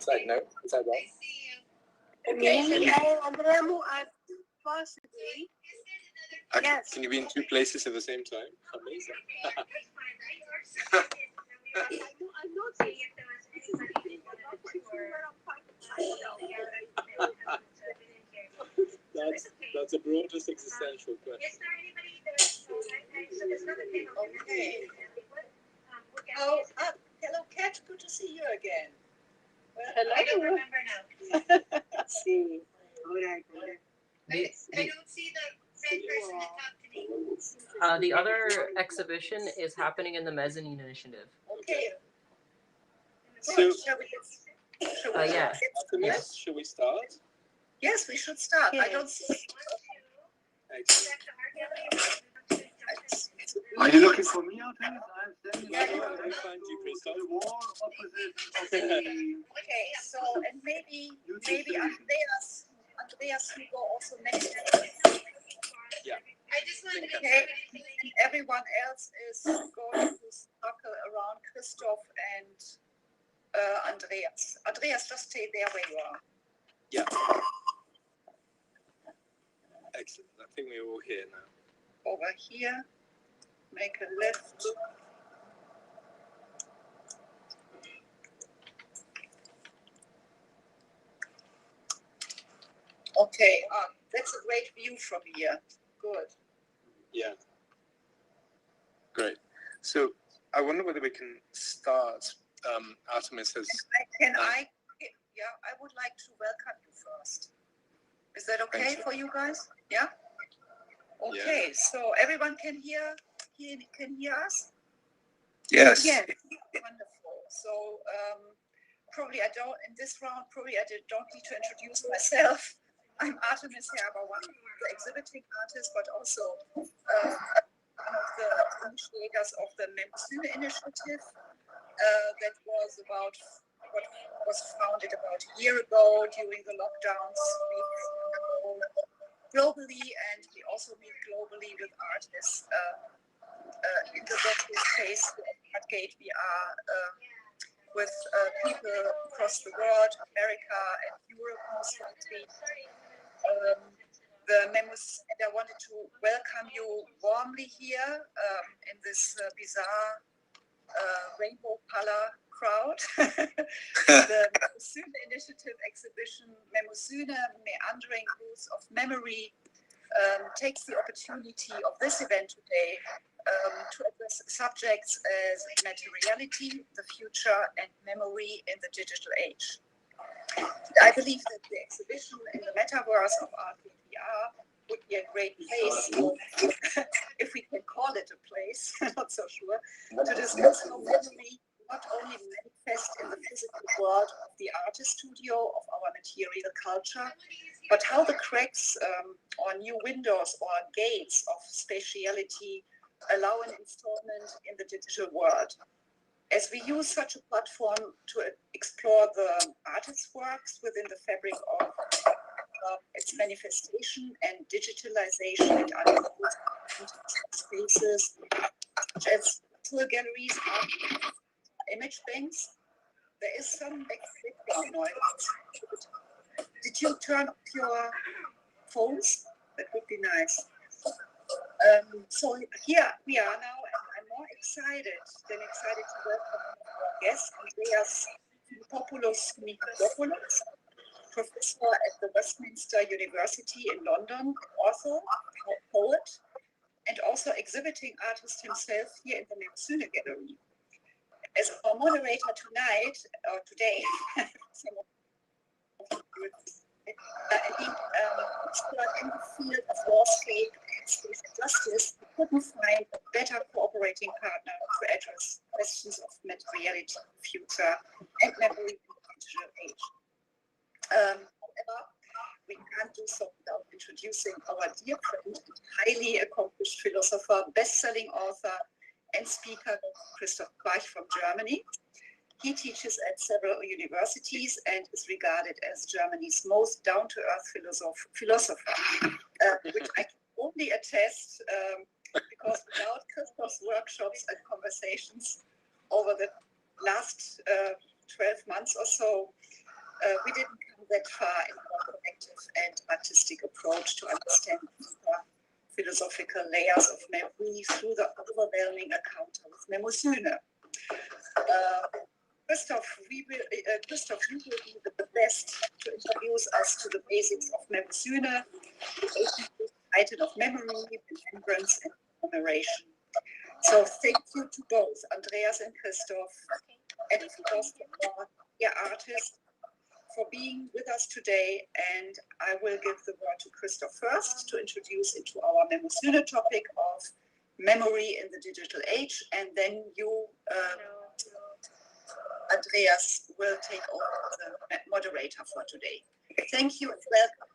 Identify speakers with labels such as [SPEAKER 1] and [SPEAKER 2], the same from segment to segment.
[SPEAKER 1] Is that no? Is that wrong?
[SPEAKER 2] Okay. Possibly.
[SPEAKER 1] Yes. Can you be in two places at the same time? Amazing.
[SPEAKER 2] I'm not saying
[SPEAKER 1] that's a broadest existential question.
[SPEAKER 3] Okay. Oh, hello, Kat. Good to see you again. Well,
[SPEAKER 2] hello.
[SPEAKER 3] I don't remember now.
[SPEAKER 2] Let's see.
[SPEAKER 3] I don't see the red person that talked to me.
[SPEAKER 4] The other exhibition is happening in the Mezzanine Initiative.
[SPEAKER 3] Okay.
[SPEAKER 1] So,
[SPEAKER 4] Yeah.
[SPEAKER 1] Yes. Should we start?
[SPEAKER 3] Yes, we should start.
[SPEAKER 2] Okay.
[SPEAKER 3] I don't see.
[SPEAKER 1] Excellent.
[SPEAKER 5] Are you looking for me out there? I'm standing
[SPEAKER 3] Yeah,
[SPEAKER 5] right
[SPEAKER 1] I find you, Christoph.
[SPEAKER 5] the wall opposite of the
[SPEAKER 3] Okay, so and maybe Andreas will go also next time.
[SPEAKER 1] Yeah.
[SPEAKER 3] I just wanted to okay. And everyone else is going to circle around Christoph and Andreas. Andreas, just stay there where you are.
[SPEAKER 1] Yeah. Excellent. I think we're all here now.
[SPEAKER 3] Over here. Make a left. Okay, that's a great view from here. Good.
[SPEAKER 1] Yeah. Great. So I wonder whether we can start. Artemis has.
[SPEAKER 3] I would like to welcome you first. Is that okay for you guys? Yeah. Okay. Yeah. So everyone can hear us.
[SPEAKER 1] Yes.
[SPEAKER 3] Yeah. Wonderful. So probably I don't in this round. Probably I don't need to introduce myself. I'm Artemis Herber, one of the exhibiting artists, but also one of the initiators of the Metaverse initiative. That was what was founded about a year ago during the lockdowns. We globally, and we also meet globally with artists in the virtual space at Gate VR with people across the world, America and Europe mostly. And I wanted to welcome you warmly here in this bizarre rainbow color crowd. The Metaverse Initiative exhibition, Metaverse, Meandering Roots of Memory, takes the opportunity of this event today to address subjects as materiality, the future, and memory in the digital age. I believe that the exhibition in the Metaverse of Art VR would be a great place, if we can call it a place, not so sure, to discuss how memory not only manifests in the physical world of the artist studio of our material culture, but how the cracks or new windows or gates of spatiality allow an installment in the digital world. As we use such a platform to explore the artist's works within the fabric of its manifestation and digitalization, it unfolds spaces such as tour galleries, art, image banks. There is some background noise. Did you turn off your phones? That would be nice. So here we are now, and I'm more excited than excited to welcome our guest, Andreas Nikopoulos, professor at the Westminster University in London, author, poet, and also exhibiting artist himself here in the Metaverse Gallery. As our moderator today, he explored in the field of landscape and spatial justice. He couldn't find a better cooperating partner to address questions of materiality, future, and memory in the digital age. However, we can't do so without introducing our dear friend, highly accomplished philosopher, best-selling author, and speaker, Christoph Barch from Germany. He teaches at several universities and is regarded as Germany's most down-to-earth philosopher, which I can only attest because without Christoph's workshops and conversations over the last 12 months or so, we didn't come that far in our collective and artistic approach to understand deeper philosophical layers of memory through the overwhelming encounter with Mnemosyne. Christoph, you will be the best to introduce us to the basics of Mnemosyne, the ancient titan of memory, remembrance, and commemoration. So thank you to both Andreas and Christoph, and first of all, dear artists, for being with us today. And I will give the word to Christoph first to introduce into our Mnemosyne topic of memory in the digital age, and then you, Andreas, will take over the moderator for today. Thank you and welcome.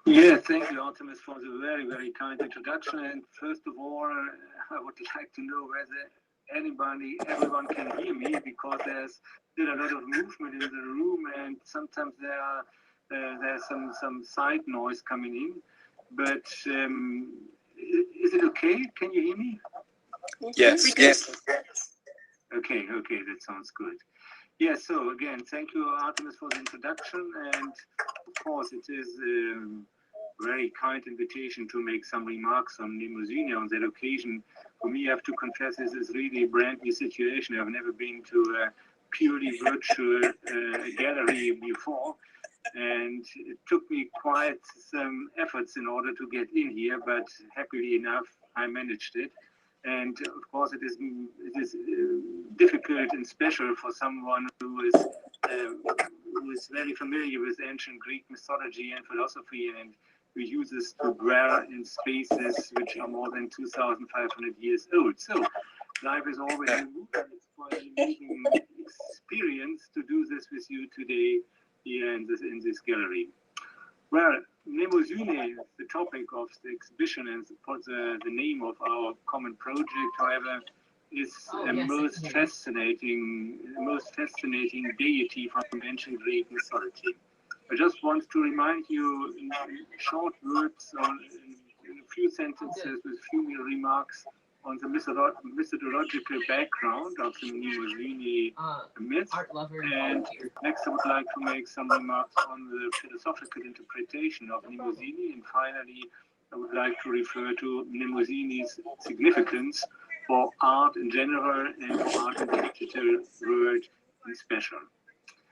[SPEAKER 5] Yeah, thank you, Artemis, for the very, very kind introduction. And first of all, I would like to know whether everyone can hear me, because there's still a lot of movement in the room, and sometimes there's some side noise coming in. But is it okay? Can you hear me?
[SPEAKER 1] Yes, yes.
[SPEAKER 5] Okay, that sounds good. Yeah, so again, thank you, Artemis, for the introduction. And of course, it is a very kind invitation to make some remarks on Mnemosyne on that occasion. For me, I have to confess, this is really a brand new situation. I've never been to a purely virtual gallery before. And it took me quite some efforts in order to get in here, but happily enough, I managed it. And of course, it is difficult and special for someone who is very familiar with ancient Greek mythology and philosophy, and who uses to dwell in spaces which are more than 2,500 years old. So life is always a movement. It's quite an amazing experience to do this with you today here in this gallery. Well, Mnemosyne is the topic of the exhibition, and the name of our common project, however, is a most fascinating deity from ancient Greek mythology. I just want to remind you in short words, in a few sentences, with few remarks on the methodological background of the Mnemosyne myth. And next, I would like to make some remarks on the philosophical interpretation of Mnemosyne. And finally, I would like to refer to Mnemosyne's significance for art in general and for art in the digital world in special.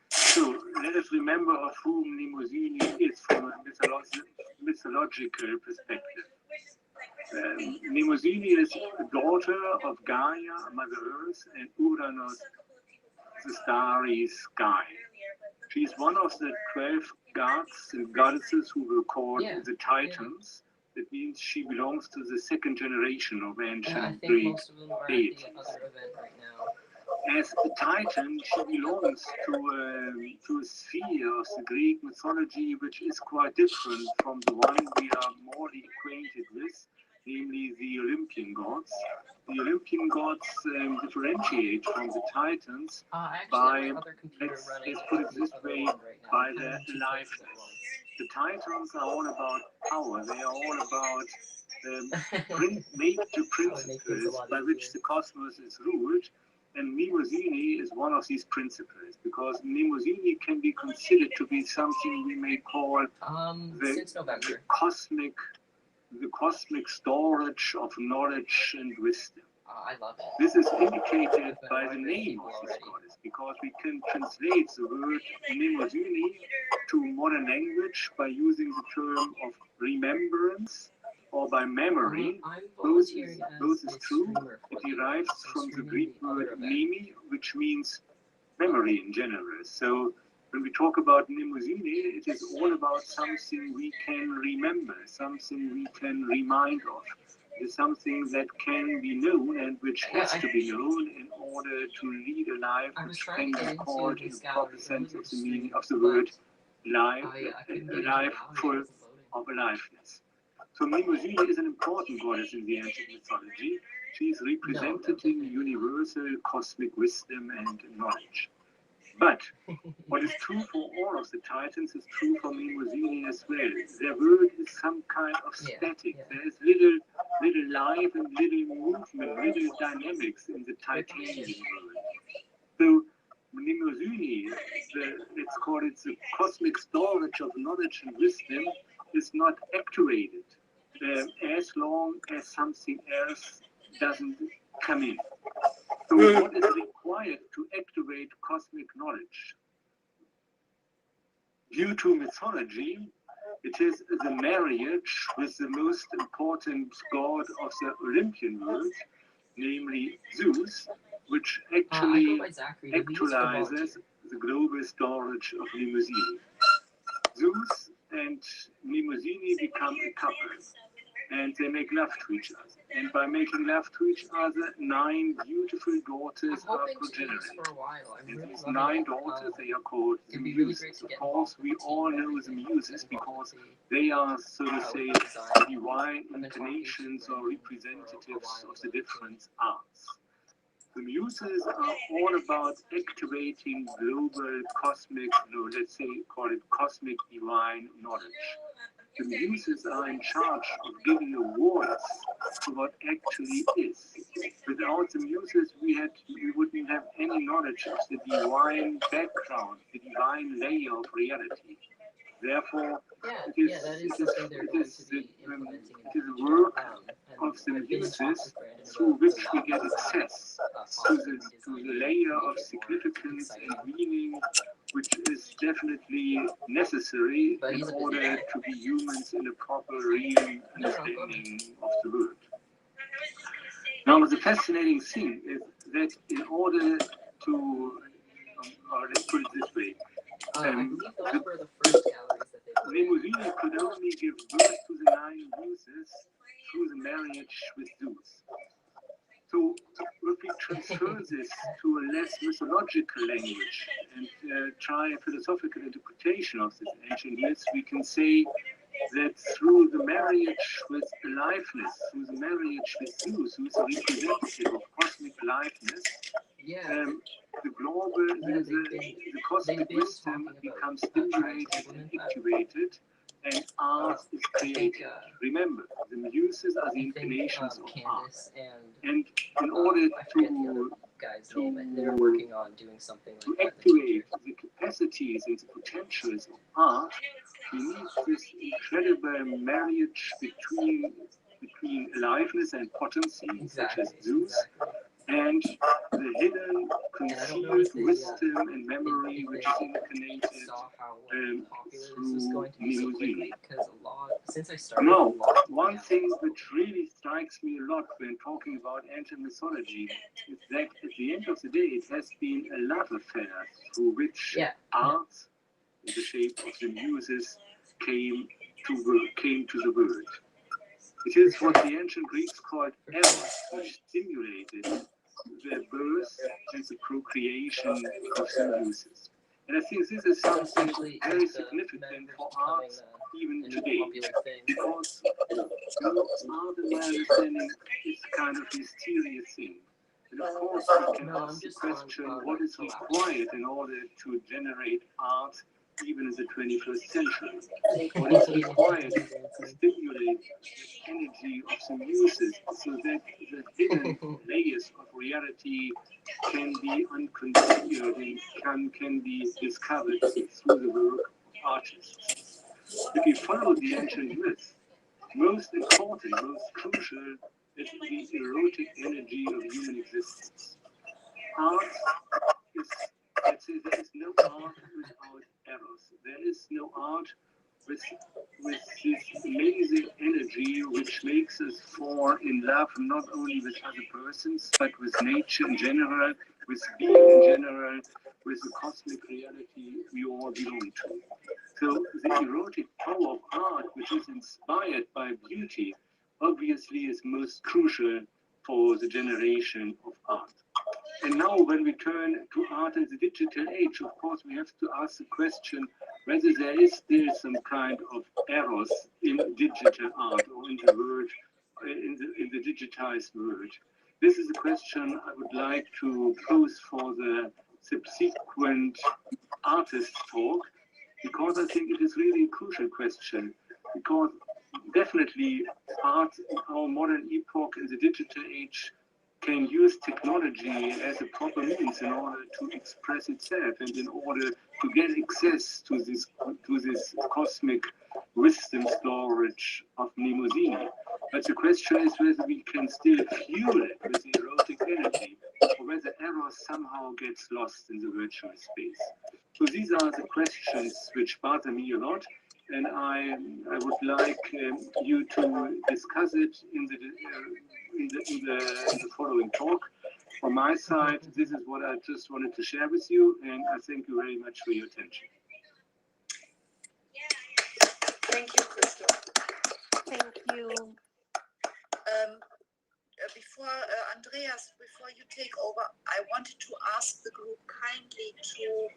[SPEAKER 5] So let us remember of who Mnemosyne is from a mythological perspective. Mnemosyne is the daughter of Gaia, Mother Earth, and Uranus, the starry sky. She is one of the 12 gods and goddesses who were called the Titans. That means she belongs to the second generation of ancient Greek deities. As a Titan, she belongs to a sphere of the Greek mythology which is quite different from the one we are more acquainted with, namely the Olympian gods. The Olympian gods differentiate from the Titans by, let's put it this way, by their aliveness. The Titans are all about power. They are all about major principles by which the cosmos is ruled. And Mnemosyne is one of these principles, because Mnemosyne can be considered to be something we may call the cosmic storage of knowledge and wisdom.
[SPEAKER 4] I love it.
[SPEAKER 5] This is indicated by the name of this goddess, because we can translate the word Mnemosyne to modern language by using the term of remembrance or by memory. Both is true. It derives from the Greek word mnemi, which means memory in general. So when we talk about Mnemosyne, it is all about something we can remember, something we can remind of. It is something that can be known and which has to be known in order to lead a life which can be called in the proper sense of the meaning of the word life, a life full of aliveness. So Mnemosyne is an important goddess in the ancient mythology. She is representing universal cosmic wisdom and knowledge. But what is true for all of the Titans is true for Mnemosyne as well. Their world is some kind of static. There is little life and little movement, little dynamics in the Titanian world. So Mnemosyne, let's call it the cosmic storage of knowledge and wisdom, is not activated as long as something else doesn't come in. So what is required to activate cosmic knowledge? Due to mythology, it is the marriage with the most important god of the Olympian world, namely Zeus, which actually actualizes the global storage of Mnemosyne. Zeus and Mnemosyne become a couple, and they make love to each other. And by making love to each other, 9 beautiful daughters are progenerated. And these 9 daughters, they are called the Muses. Of course, we all know the Muses because they are, so to say, divine incarnations or representatives of the different arts. The Muses are all about activating global cosmic, let's say, call it cosmic divine knowledge. The Muses are in charge of giving a voice to what actually is. Without the Muses, we wouldn't have any knowledge of the divine background, the divine layer of reality. Therefore, it is the work of the Muses through which we get access to the layer of significance and meaning which is definitely necessary in order to be humans in a proper, real understanding of the world. Now, the fascinating thing is that in order to, let's put it this way, Mnemosyne could only give birth to the 9 Muses through the marriage with Zeus. So if we transfer this to a less mythological language and try a philosophical interpretation of this ancient myth, we can say that through the marriage with aliveness, through the marriage with Zeus, who is a representative of cosmic aliveness, the global, the cosmic wisdom becomes stimulated and activated, and art is created. Remember, the Muses are the incarnations of art. And in order to activate the capacities and the potentials of art, we need this incredible marriage between aliveness and potency, such as Zeus, and the hidden, concealed wisdom and memory which is incarnated through Mnemosyne. Now, one thing which really strikes me a lot when talking about ancient mythology is that at the end of the day, it has been a love affair through which art, in the shape of the Muses, came to the world. It is what the ancient Greeks called eros, which stimulated the birth and the procreation of the Muses. And I think this is something very significant for art even today, because art, in my understanding, is kind of a mysterious thing. And of course, we can ask the question, what is required in order to generate art even in the 21st century? What is required to stimulate the energy of the Muses so that the hidden layers of reality can be unconcealed and can be discovered through the work of artists? If we follow the ancient myth, most important, most crucial is the erotic energy of human existence. Art is, let's say, there is no art without eros. There is no art with this amazing energy which makes us fall in love not only with other persons, but with nature in general, with being in general, with the cosmic reality we all belong to. So the erotic power of art, which is inspired by beauty, obviously is most crucial for the generation of art. And now when we turn to art in the digital age, of course, we have to ask the question whether there is still some kind of eros in digital art or in the world, in the digitized world. This is a question I would like to pose for the subsequent artist talk, because I think it is really a crucial question, because definitely art in our modern epoch in the digital age can use technology as a proper means in order to express itself and in order to get access to this cosmic wisdom storage of Mnemosyne. But the question is whether we can still fuel it with erotic energy, or whether Eros somehow gets lost in the virtual space. So these are the questions which bother me a lot, and I would like you to discuss it in the following talk. From my side, this is what I just wanted to share with you, and I thank you very much for your attention.
[SPEAKER 3] Thank you, Crystal.
[SPEAKER 2] Thank you.
[SPEAKER 3] Before Andreas, before you take over, I wanted to ask the group kindly to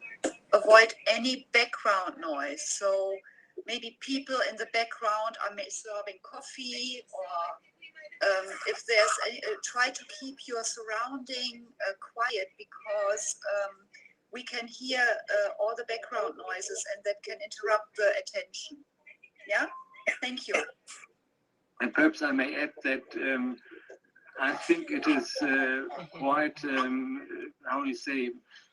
[SPEAKER 3] avoid any background noise. So maybe people in the background are serving coffee, or if there's any, try to keep your surrounding quiet, because we can hear all the background noises and that can interrupt the attention. Yeah, thank you.
[SPEAKER 5] And perhaps I may add that I think it is quite, how do you say,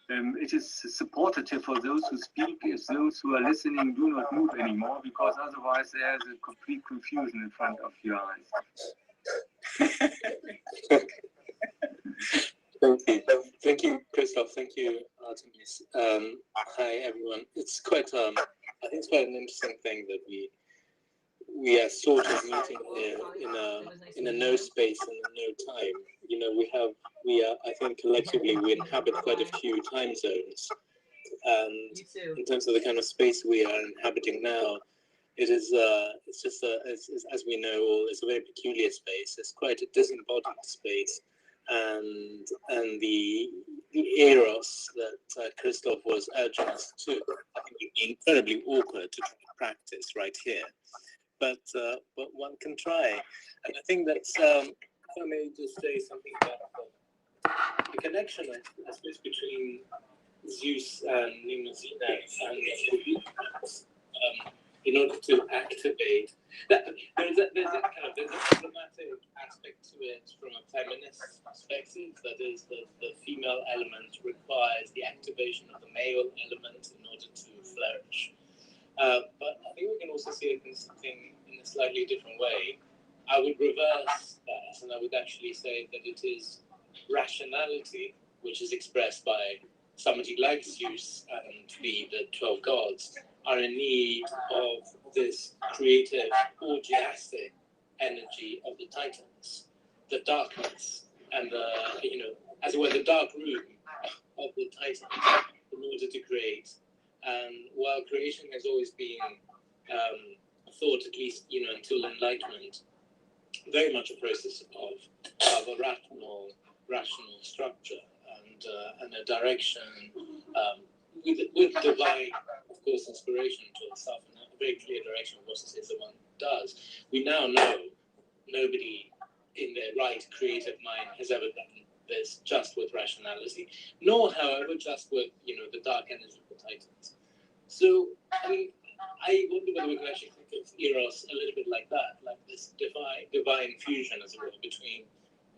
[SPEAKER 5] it is supportive for those who speak if those who are listening do not move anymore, because otherwise there's a complete confusion in front of your eyes.
[SPEAKER 1] Thank you, Christoph. Thank you, Artemis. Hi, everyone. It's quite, I think it's quite an interesting thing that we are sort of meeting here in a no space and a no time. You know, we are, I think collectively we inhabit quite a few time zones. And in terms of the kind of space we are inhabiting now, it is, it's just, as we know all, it's a very peculiar space. It's quite a disembodied space. And the eros that Christoph was urging us to, I think would be incredibly awkward to practice right here. But one can try, and I think that's. If I may just say something about the connection, I suppose, between Zeus and Mnemosyne and in order to activate that, there's a problematic aspect to it from a feminist perspective. That is, the female element requires the activation of the male element in order to flourish. But I think we can also see it in something in a slightly different way. I would reverse that, and I would actually say that it is rationality, which is expressed by somebody like Zeus and the 12 gods, are in need of this creative, orgiastic energy of the Titans, the darkness, and as it were, the dark room of the Titans in order to create. And while creation has always been thought, at least until Enlightenment, very much a process of a rational structure and a direction with divine, of course, inspiration to itself, and a very clear direction of what it is that one does. We now know nobody in their right creative mind has ever done this just with rationality, nor, however, just with the dark energy of the Titans. So, I mean, I wonder whether we can actually think of Eros a little bit like that, like this divine fusion, as it were, between,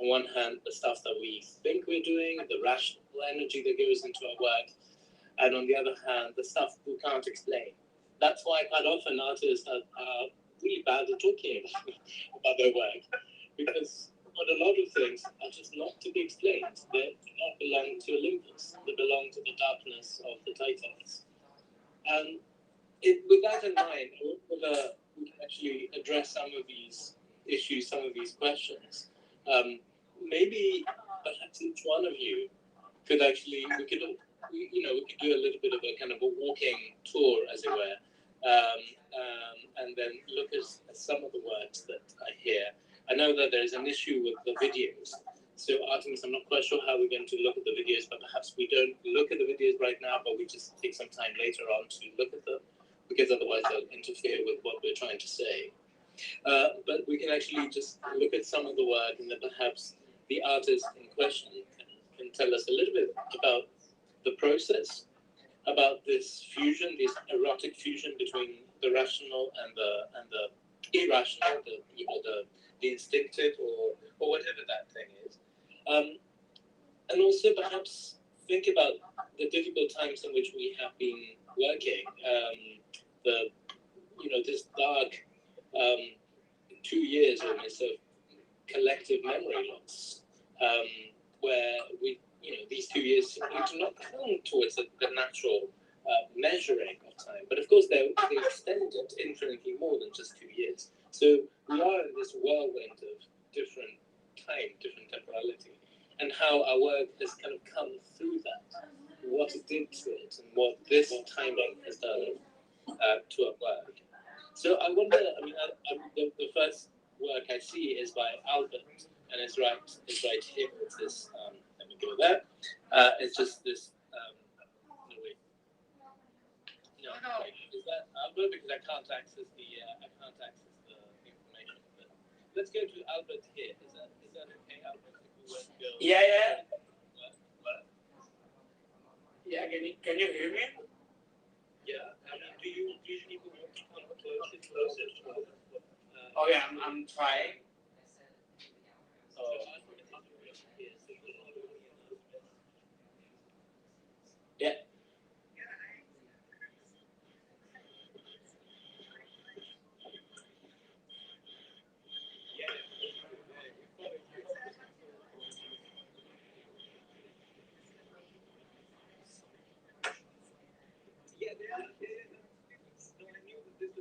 [SPEAKER 1] on one hand, the stuff that we think we're doing, the rational energy that goes into our work, and on the other hand, the stuff we can't explain. That's why quite often artists are really bad at talking about their work, because a lot of things are just not to be explained. They do not belong to Olympus. They belong to the darkness of the Titans. And with that in mind, I hope whether we can actually address some of these issues, some of these questions. Maybe perhaps each one of you could actually, we could do a little bit of a kind of a walking tour, as it were, and then look at some of the works that are here. I know that there is an issue with the videos. So Artemis, I'm not quite sure how we're going to look at the videos, but perhaps we don't look at the videos right now, but we just take some time later on to look at them, because otherwise they'll interfere with what we're trying to say. But we can actually just look at some of the work, and then perhaps the artist in question can tell us a little bit about the process, about this fusion, this erotic fusion between the rational and the irrational, the instinctive, or whatever that thing is. And also perhaps think about the difficult times in which we have been working. This dark 2 years almost of collective memory loss, where these 2 years seem to not count towards the natural measuring of time. But of course, they extend infinitely more than just 2 years. So we are in this whirlwind of different time, different temporality, and how our work has kind of come through that, what it did to it, and what this timing has done to our work. So I wonder, the first work I see is by Albert, and it's right here. It's this, let me go there. It's just this, no, wait. No, wait, is that Albert? Because I can't access the information. But let's go to Albert here. Is that okay, Albert? If we were to go
[SPEAKER 6] Yeah. Yeah, can you hear me?
[SPEAKER 1] Yeah. Do you usually want to come closer?
[SPEAKER 6] Okay, I'm trying. Yeah.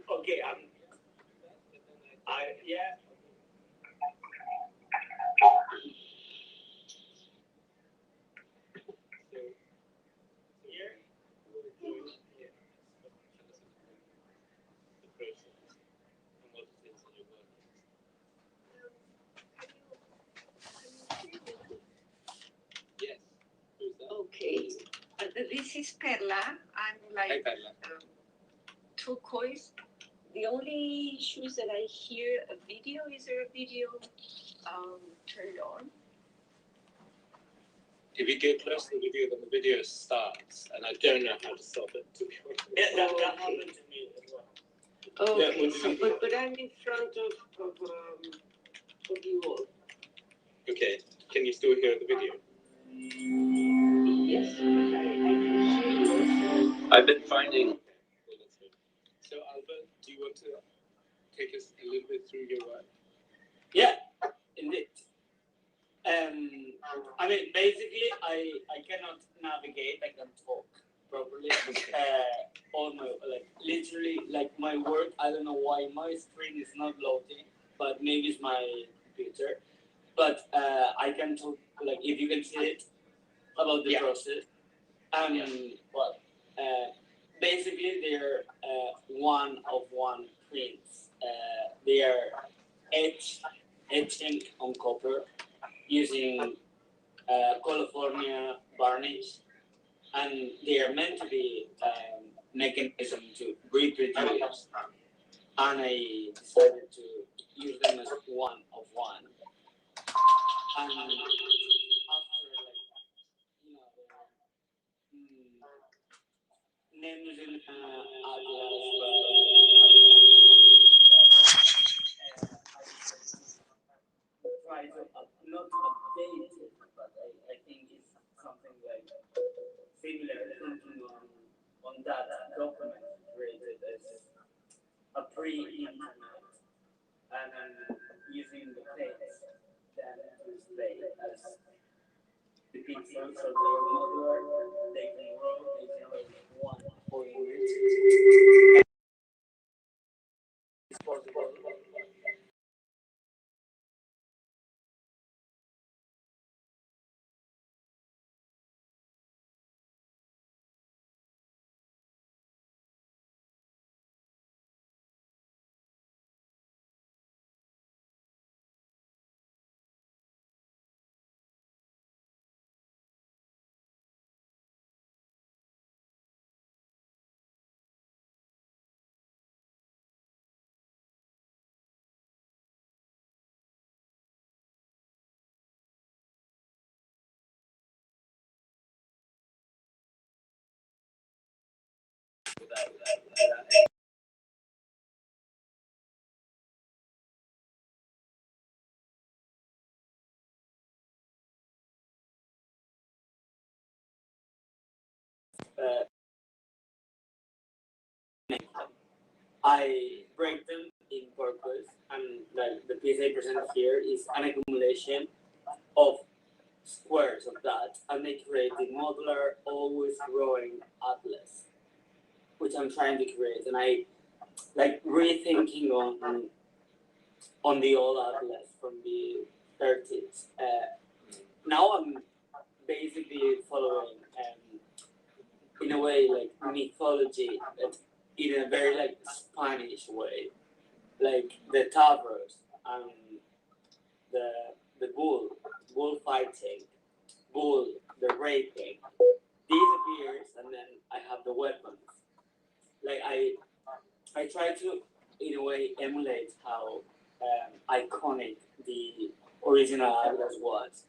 [SPEAKER 6] Okay, yeah.
[SPEAKER 3] Okay. This is Perla. I'm
[SPEAKER 1] Hi,
[SPEAKER 3] like
[SPEAKER 1] Perla.
[SPEAKER 3] turquoise. The only issue is that I hear a video. Is there a video turned on?
[SPEAKER 1] If you get close to the video, then the video starts, and I don't know how to stop it, to be honest.
[SPEAKER 6] Yeah, that happened to me as well.
[SPEAKER 3] Okay,
[SPEAKER 6] Yeah,
[SPEAKER 3] so, but I'm in front of you all.
[SPEAKER 1] Okay, can you still hear the video?
[SPEAKER 3] Yes, I can hear you.
[SPEAKER 1] I've been finding. So, Albert, do you want to take us a little bit through your work?
[SPEAKER 6] Yeah, indeed. Basically, I cannot navigate. I can talk properly. All my literally my work. I don't know why my screen is not loading, but maybe it's my computer. But I can talk if you can see it about the process. Basically, they're one of one prints. They are etching on copper using California varnish, and they are meant to be mechanism to reproduce. And I decided to use them as one of one. And after names in try to not update it, but I think it's something similar thinking on that document created as a pre-internet and using the plates then to display as the pixels of the modular, they can grow, they generate one for image. It's possible I break them in purpose, and like the piece I present here is an accumulation of squares of that, and they create the modular, always growing atlas, which I'm trying to create, and I like rethinking on the old atlas from the 30s. Now I'm basically following, in a way, like mythology, but in a very like Spanish way, like the towers and the bull fighting, bull, the raping, disappears, and then I have the weapons. Like I try to, in a way, emulate how iconic the original atlas was,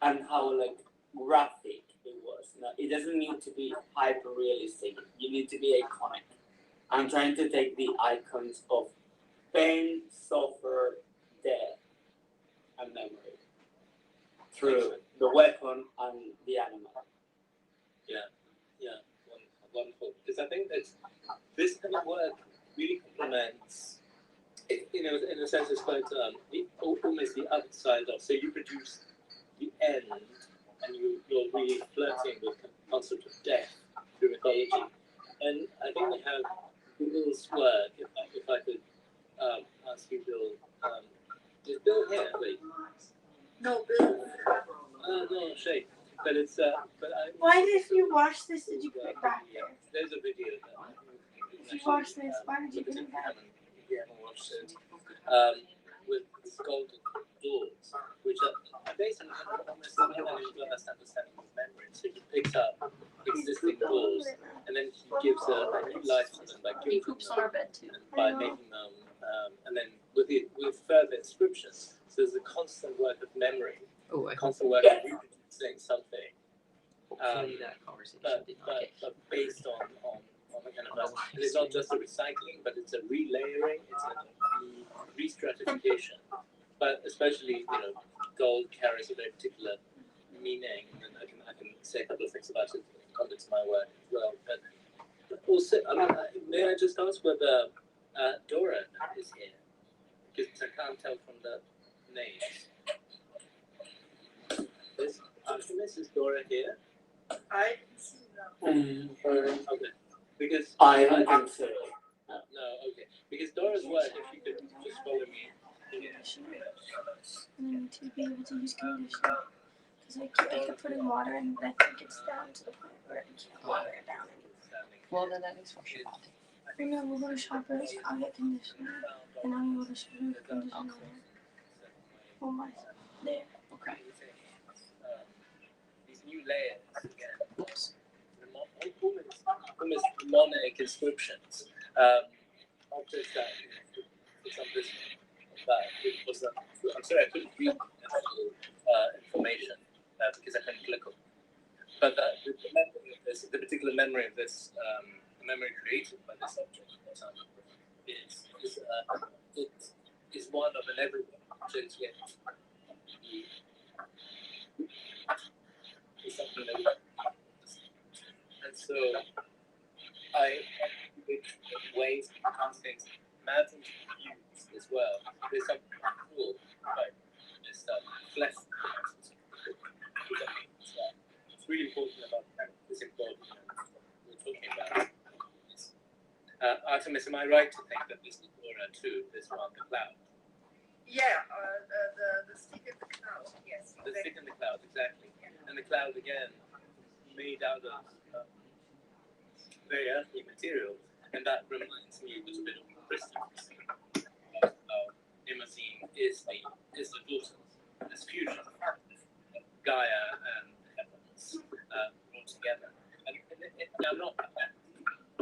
[SPEAKER 6] and how like graphic it was. Now, it doesn't need to be hyper realistic. You need to be iconic. I'm trying to take the icons of pain, suffer, death, and memory through the weapon and the animal.
[SPEAKER 1] Yeah, wonderful. Because I think that this kind of work really complements, in a sense, it's quite almost the other side of. So you produce the end, and you're really flirting with the concept of death through mythology. And I think we have Bill's work. If I could ask you, Bill, is Bill here, please?
[SPEAKER 3] No, Bill.
[SPEAKER 1] No, shame. But it's
[SPEAKER 2] Why did you watch this? Did you put it back there?
[SPEAKER 1] There's a video that
[SPEAKER 2] If you watched this, why did you put it back?
[SPEAKER 1] if you haven't watched it, with these golden doors, which are based on almost an understanding of memory. So he picks up existing doors, and then he gives a new life to them by
[SPEAKER 4] He
[SPEAKER 1] giving
[SPEAKER 4] poops on our bed too.
[SPEAKER 1] them, by making them, and then with further inscriptions. So there's a constant work of memory,
[SPEAKER 4] Oh, I hope
[SPEAKER 1] constant work of reproducing something.
[SPEAKER 4] hopefully that conversation
[SPEAKER 1] But
[SPEAKER 4] did not get.
[SPEAKER 1] based on a kind of and it's not just a recycling, but it's a relayering, it's a re-stratification. But especially, gold carries a very particular meaning, and I can say a couple of things about it in the context of my work as well. But also, may I just ask whether Dora is here? Because I can't tell from the names. Is Mrs. Dora here?
[SPEAKER 3] I didn't see them.
[SPEAKER 1] Okay. Because
[SPEAKER 6] I don't think so.
[SPEAKER 1] no, okay. Because Dora's work, if you could just follow me.
[SPEAKER 2] And I need to be able to use conditioner. Because I could put in water and I think it's down to the point where I can't water it down.
[SPEAKER 4] Well, then that makes for sure.
[SPEAKER 2] Oh no, we'll go to Shoppers, I'll get conditioner. And I'll go to Shoppers, conditioner. Oh my, there.
[SPEAKER 4] Okay.
[SPEAKER 1] These new layers again. Almost demonic inscriptions. Objects that for some reason it was I'm sorry, I couldn't read information because I couldn't click on. But the memory of this, the particular memory of this, the memory created by this object is one of an everyone. So it's something that we and so I ways to constantly imagine use as well. There's something cool about this flesh. It's really important about this important we're talking about. Artemis, am I right to think that this is Dora too, this one, the cloud?
[SPEAKER 3] Yeah, the stick in the cloud, yes.
[SPEAKER 1] The stick in the cloud, exactly. And the cloud again made out of very earthy material, and that reminds me a little bit of Christmas. Imogene is the daughter, this fusion of Gaia and heavens brought together. And I'm not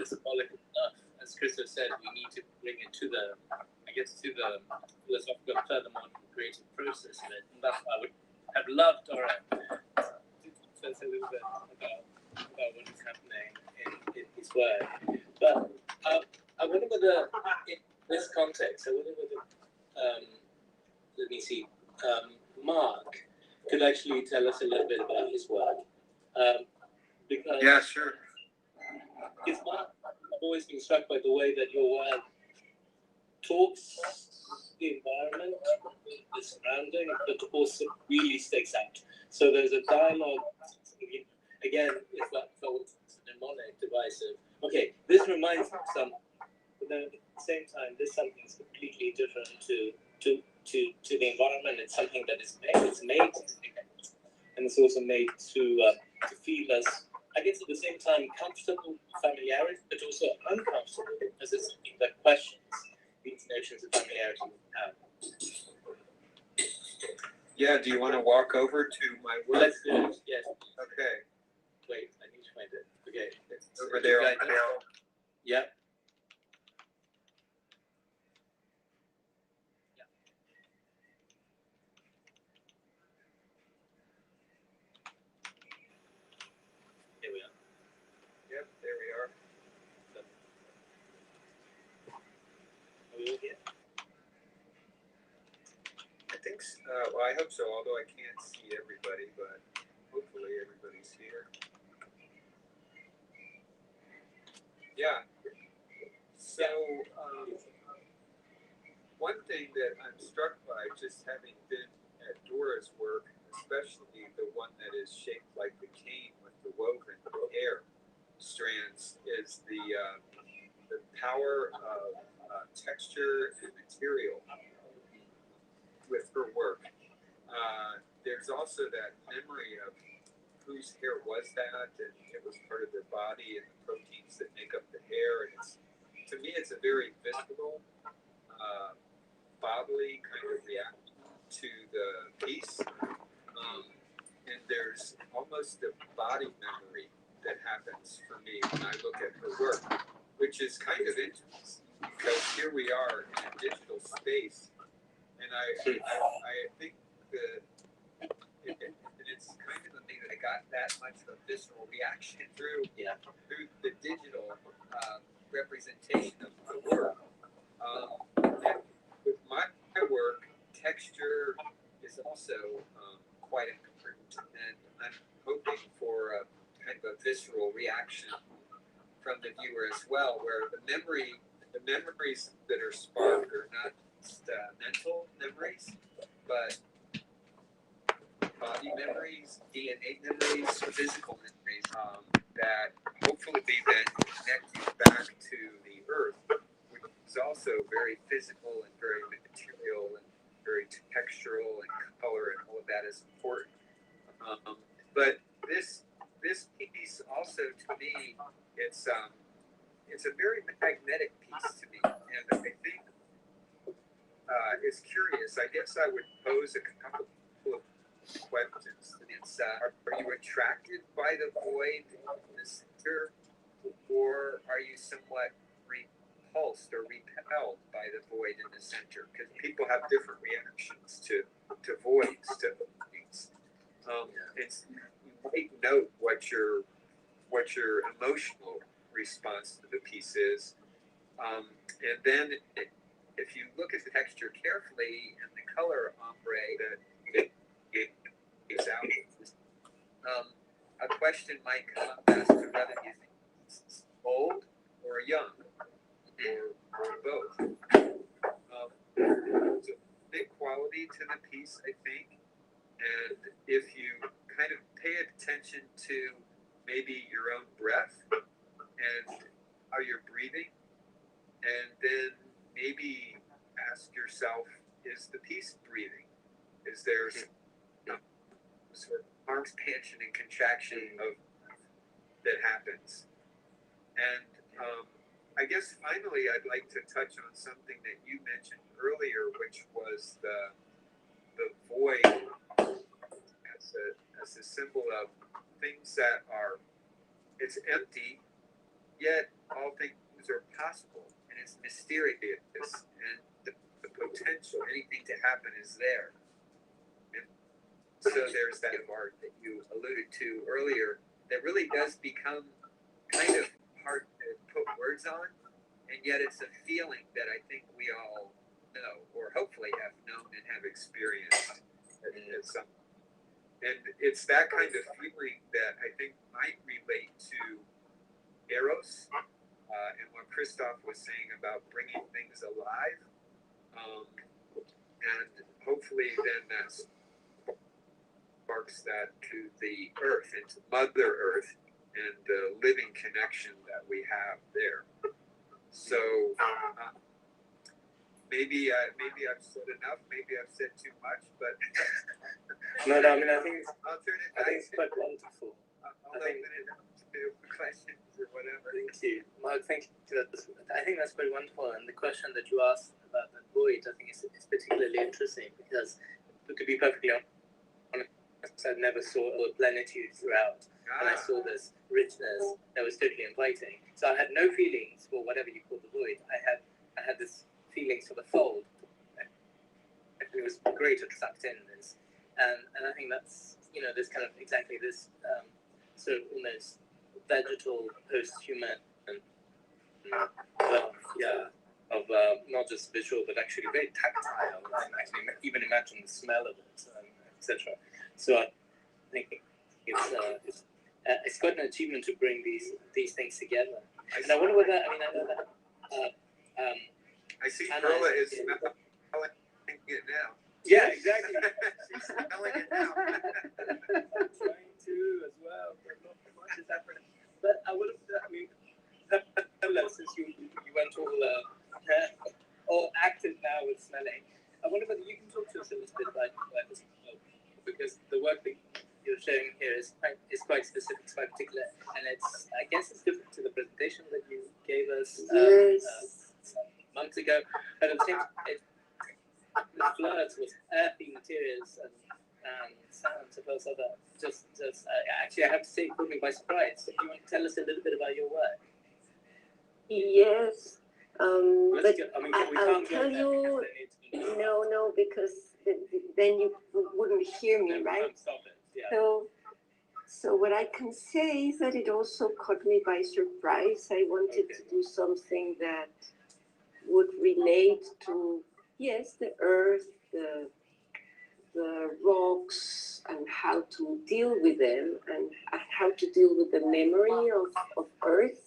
[SPEAKER 1] symbolic enough, as Christoph said, we need to bring it to the philosophical, furthermore creative process of it. And that's why I would have loved Dora to say a little bit about what is happening in his work. But I wonder whether, in this context, let me see, Mark could actually tell us a little bit about his work. Because
[SPEAKER 7] Yeah, sure.
[SPEAKER 1] Mark, always been struck by the way that your work talks the environment, the surrounding, but also really sticks out. So there's a dialogue. Again, if that felt mnemonic, divisive. Okay, this reminds me of something, but then at the same time, this something is completely different to the environment. It's something that is made. It's made, and it's also made to feel us, I guess, at the same time comfortable, familiarity, but also uncomfortable, as it's something that questions these notions of familiarity we have.
[SPEAKER 7] Yeah, do you want to walk over to my work?
[SPEAKER 1] Let's do it. Yes.
[SPEAKER 7] Okay.
[SPEAKER 1] Wait, I need to find it. Okay.
[SPEAKER 7] It's over there.
[SPEAKER 1] Yeah. Here we are.
[SPEAKER 7] Yep, there we are.
[SPEAKER 1] Are we all here?
[SPEAKER 7] I think, well, I hope so, although I can't see everybody, but hopefully everybody's here. Yeah. So, one thing that I'm struck by, just having been at Dora's work, especially the one that is shaped like the cane with the woven hair strands, is the power of texture and material with her work. There's also that memory of whose hair was that, and it was part of their body and the proteins that make up the hair. And to me, it's a very visceral, bodily kind of reaction to the piece. And there's almost a body memory that happens for me when I look at her work, which is kind of interesting because here we are in a digital space, and I think it's kind of amazing that I got that much of a visceral reaction through the digital representation of my work. And with my work, texture is also quite important, and I'm hoping for a kind of a visceral reaction from the viewer as well, where the memories that are sparked are not just mental memories, but body memories, DNA memories, physical memories that hopefully then connect you back to the earth, which is also very physical and very material and very textural and color, and all of that is important. But this piece also, to me, it's a very magnetic piece to me, and I think it's curious. I guess I would pose a couple of questions. It's are you attracted by the void in the center, or are you somewhat repulsed or repelled by the void in the center? Because people have different reactions to voids, to things. It's you might note what your emotional response to the piece is, and then if you look at the texture carefully and the color ombre that it gives out, a question might come up as to whether you think it's old or young, or both. It's a big quality to the piece, I think, and if you kind of pay attention to maybe your own breath and how you're breathing, and then maybe ask yourself, is the piece breathing? Is there some sort of arm expansion and contraction that happens? And I guess finally I'd like to touch on something that you mentioned earlier, which was the void as a symbol of things that are, it's empty, yet all things are possible, and it's mysterious, and the potential, anything to happen is there. And so there's that art that you alluded to earlier that really does become kind of hard to put words on, and yet it's a feeling that I think we all know, or hopefully have known and have experienced at some. And it's that kind of feeling that I think might relate to Eros and what Christoph was saying about bringing things alive, and hopefully then that sparks that to the earth, into Mother Earth, and the living connection that we have there. So maybe I've said enough. Maybe I've said too much, but
[SPEAKER 1] No, I mean, I think
[SPEAKER 7] I'll turn it
[SPEAKER 1] I
[SPEAKER 7] back.
[SPEAKER 1] think it's quite wonderful.
[SPEAKER 7] I'll open it up to questions or whatever.
[SPEAKER 1] Thank you, Mark. Thank you. I think that's very wonderful. And the question that you asked about the void, I think is particularly interesting because, to be perfectly honest, I never saw a plenitude throughout, and I saw this richness that was totally inviting. So I had no feelings for whatever you call the void. I had this feelings for the fold. It was great to sucked in this, and I think that's this kind of exactly this sort of almost vegetal post-human of not just visual but actually very tactile, and actually even imagine the smell of it, etc. So I think it's quite an achievement to bring these things together. And I wonder whether I know that
[SPEAKER 7] I see
[SPEAKER 1] Anna
[SPEAKER 7] Perla is
[SPEAKER 1] is-
[SPEAKER 7] smelling it now.
[SPEAKER 1] yeah, exactly.
[SPEAKER 7] She's smelling it now.
[SPEAKER 1] I'm trying to as well, but not as much as that. But I would have, I mean, since you went all active now with smelling, I wonder whether you can talk to us a little bit about this, because the work that you're showing here is quite specific, it's quite particular, and I guess it's different to the presentation that you gave us months ago, but at the same time, it flirts with earthy materials and sounds as well as other. Actually, I have to say, it caught me by surprise. So, do you want to tell us a little bit about your work?
[SPEAKER 8] Yes, but
[SPEAKER 1] we
[SPEAKER 8] I'll
[SPEAKER 1] can't
[SPEAKER 8] tell you, no, because then you wouldn't hear me, right?
[SPEAKER 1] Stop it. Yeah.
[SPEAKER 8] So what I can say is that it also caught me by surprise. I wanted to do something that would relate to, yes, the earth, the rocks, and how to deal with them, and how to deal with the memory of earth.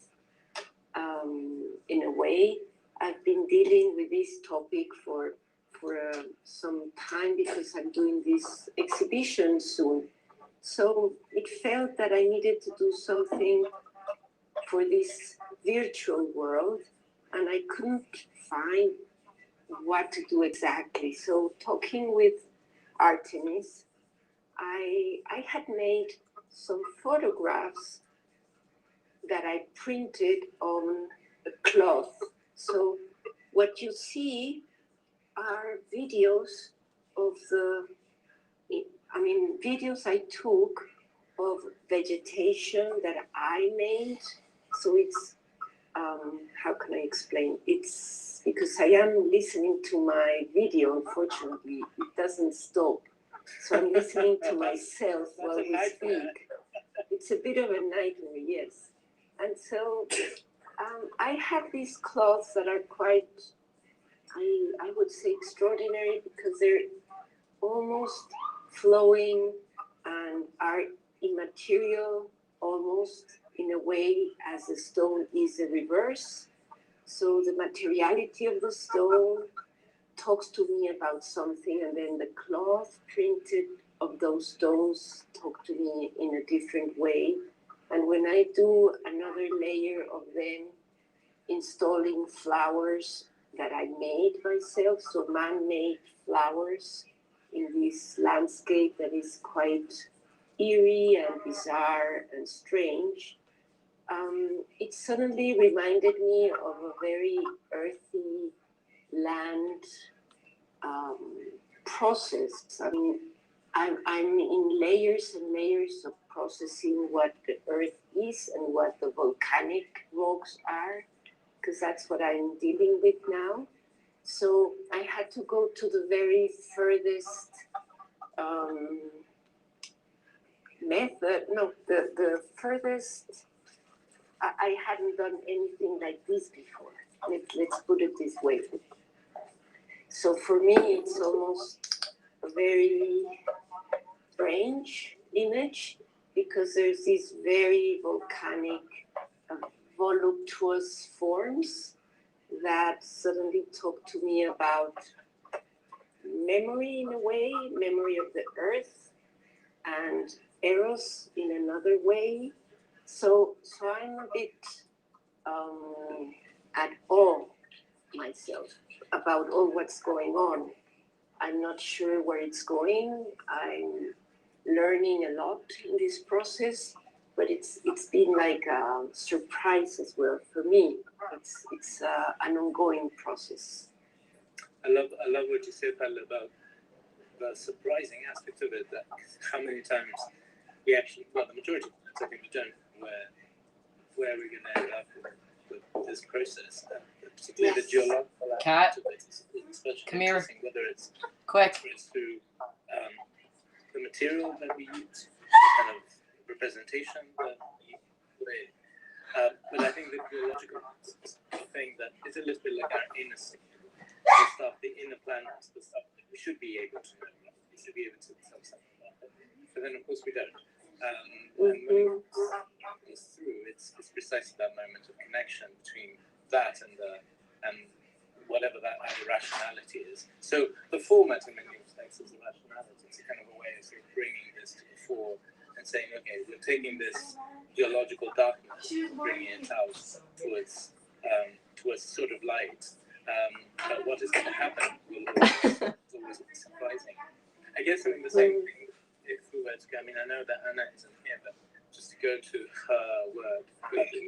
[SPEAKER 8] In a way, I've been dealing with this topic for some time because I'm doing this exhibition soon. So it felt that I needed to do something for this virtual world, and I couldn't find what to do exactly. So talking with Artemis, I had made some photographs that I printed on a cloth. So what you see are videos of videos I took of vegetation that I made. So it's, how can I explain? It's because I am listening to my video, unfortunately, it doesn't stop. So I'm listening to myself while we speak. It's a bit of a nightmare, yes. And so I have these cloths that are quite, I would say, extraordinary because they're almost flowing and are immaterial, almost in a way as the stone is a reverse. So the materiality of the stone talks to me about something, and then the cloth printed of those stones talk to me in a different way. And when I do another layer of them, installing flowers that I made myself, so man-made flowers in this landscape that is quite eerie and bizarre and strange, it suddenly reminded me of a very earthy land process. I mean, I'm in layers and layers of processing what the earth is and what the volcanic rocks are, because that's what I'm dealing with now. So I had to go to the very furthest the furthest. I hadn't done anything like this before. Let's put it this way. So for me, it's almost a very strange image because there's this very volcanic voluptuous forms that suddenly talk to me about memory in a way, memory of the earth, and eros in another way. So I'm a bit at awe myself about all what's going on. I'm not sure where it's going. I'm learning a lot in this process, but it's been like a surprise as well for me. It's an ongoing process.
[SPEAKER 1] I love what you said, Paula, about the surprising aspect of it. That how many times we actually, well, the majority of times I think we don't know where we're going to end up with this process, particularly the geological
[SPEAKER 4] Cat,
[SPEAKER 1] aspect of it is especially
[SPEAKER 4] come here.
[SPEAKER 1] interesting, whether it's
[SPEAKER 4] Quick.
[SPEAKER 1] through the material that we use, the kind of representation that we play. But I think the geological thing that is a little bit like our inner secret, the stuff, the inner planets, the stuff that we should be able to know, we should be able to tell something about it. But then, of course, we don't. And when it goes through, it's precisely that moment of connection between that and whatever that other rationality is. So the format in many respects is a rationality. It's a kind of a way of sort of bringing this to the fore and saying, okay, we're taking this geological darkness, bringing it out towards sort of light. But what is going to happen will always be surprising. I guess I mean the same thing if we were to go. I mean, I know that Anna isn't here, but just to go to her work quickly.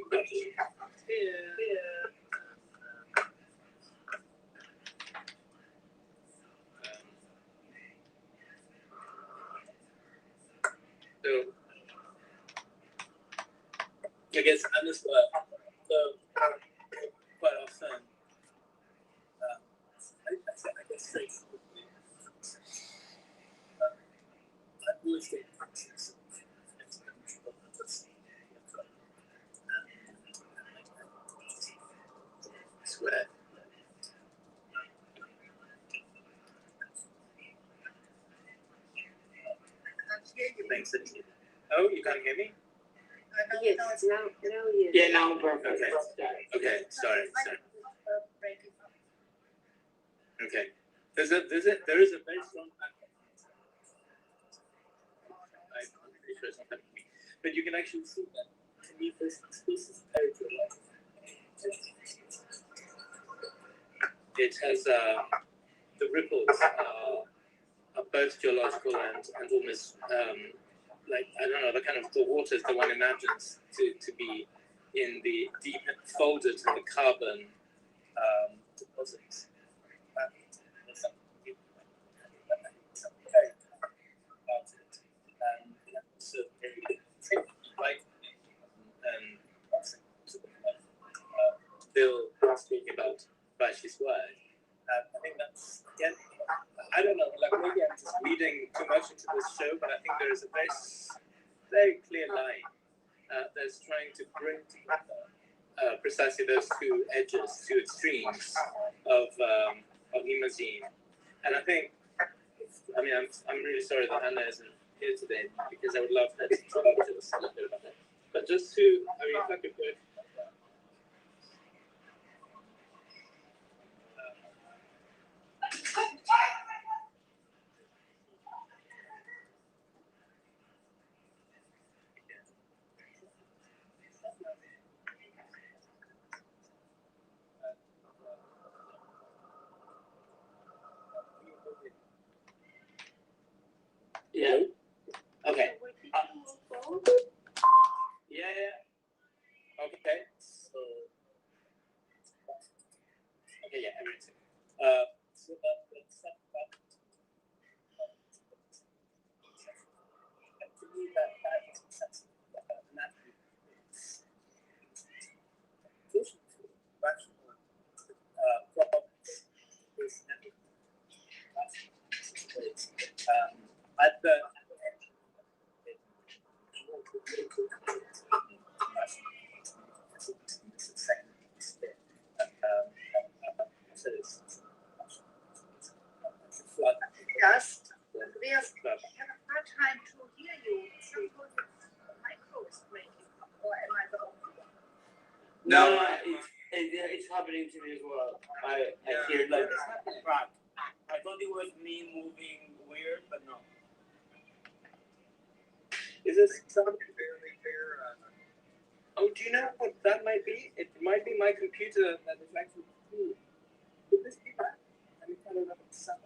[SPEAKER 1] So, I guess Anna's work, quite often, I guess, I've always been practice swear. Thanks. Oh, you can't hear me?
[SPEAKER 8] Yes, now yes.
[SPEAKER 6] Yeah, now perfect.
[SPEAKER 1] Okay, sorry. Okay. There is a very strong background. I'm pretty sure it's not happening to me. But you can actually see that to me this is very good. It has the ripples are both geological and almost like, I don't know, the kind of the waters that one imagines to be in the deep folded in the carbon deposits. There's something very about it, and also very like and Bill speaking about Baishi's work. I think that's, again, I don't know, like maybe I'm just reading too much into this show, but I think there is a very clear line that's trying to bring together precisely those two edges, two extremes of Imazine. And I think, I'm really sorry that Anna isn't here today, because I would love her to talk to us a little bit about it. But just to, if I could go. Yeah. Okay. Yeah. Okay. So. Okay. Yeah. Everything. So that's that. To me, that sense naturally rational problems is never at the
[SPEAKER 3] Yes, we have a hard time to hear you. Somehow your micro is breaking, or am I the only one?
[SPEAKER 6] No, it's happening to me as well. I hear like it's happening. Right. I thought it was me moving weird, but no.
[SPEAKER 1] Is this
[SPEAKER 7] something fairly fair?
[SPEAKER 1] Oh, do you know what that might be? It might be my computer that is actually cool. Could this be that? Let me kind of have it sound.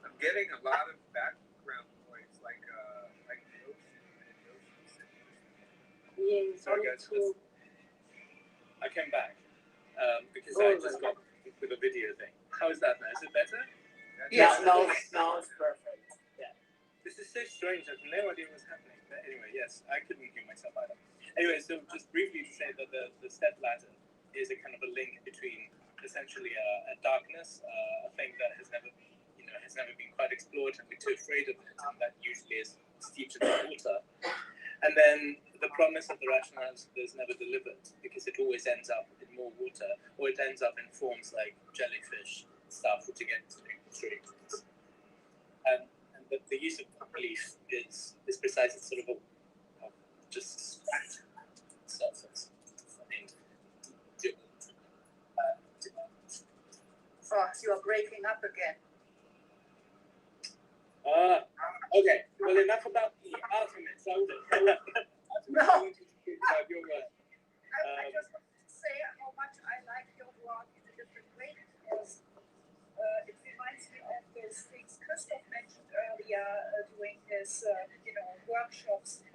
[SPEAKER 7] I'm getting a lot of background noise, like the ocean.
[SPEAKER 8] Yes,
[SPEAKER 1] Sorry, guys. I came back because I just got with a video thing. How is that now? Is it better?
[SPEAKER 6] Yeah, no, it's perfect. Yeah.
[SPEAKER 1] This is so strange. I have no idea what's happening. But anyway, yes, I couldn't hear myself either. Anyway, so just briefly to say that the step ladder is a kind of a link between essentially a darkness, a thing that has never been quite explored, and we're too afraid of it, and that usually is steeped in the water. And then the promise of the rationale is never delivered because it always ends up in more water, or it ends up in forms like jellyfish stuff, which again is very strange. And the use of belief is precisely sort of just surface.
[SPEAKER 3] You are breaking up again.
[SPEAKER 1] Okay. Well, enough about the ultimate. So
[SPEAKER 3] No.
[SPEAKER 1] About your work.
[SPEAKER 3] I just want to say how much I like your work in a different way, because it reminds me of those things Christoph mentioned earlier doing his workshops,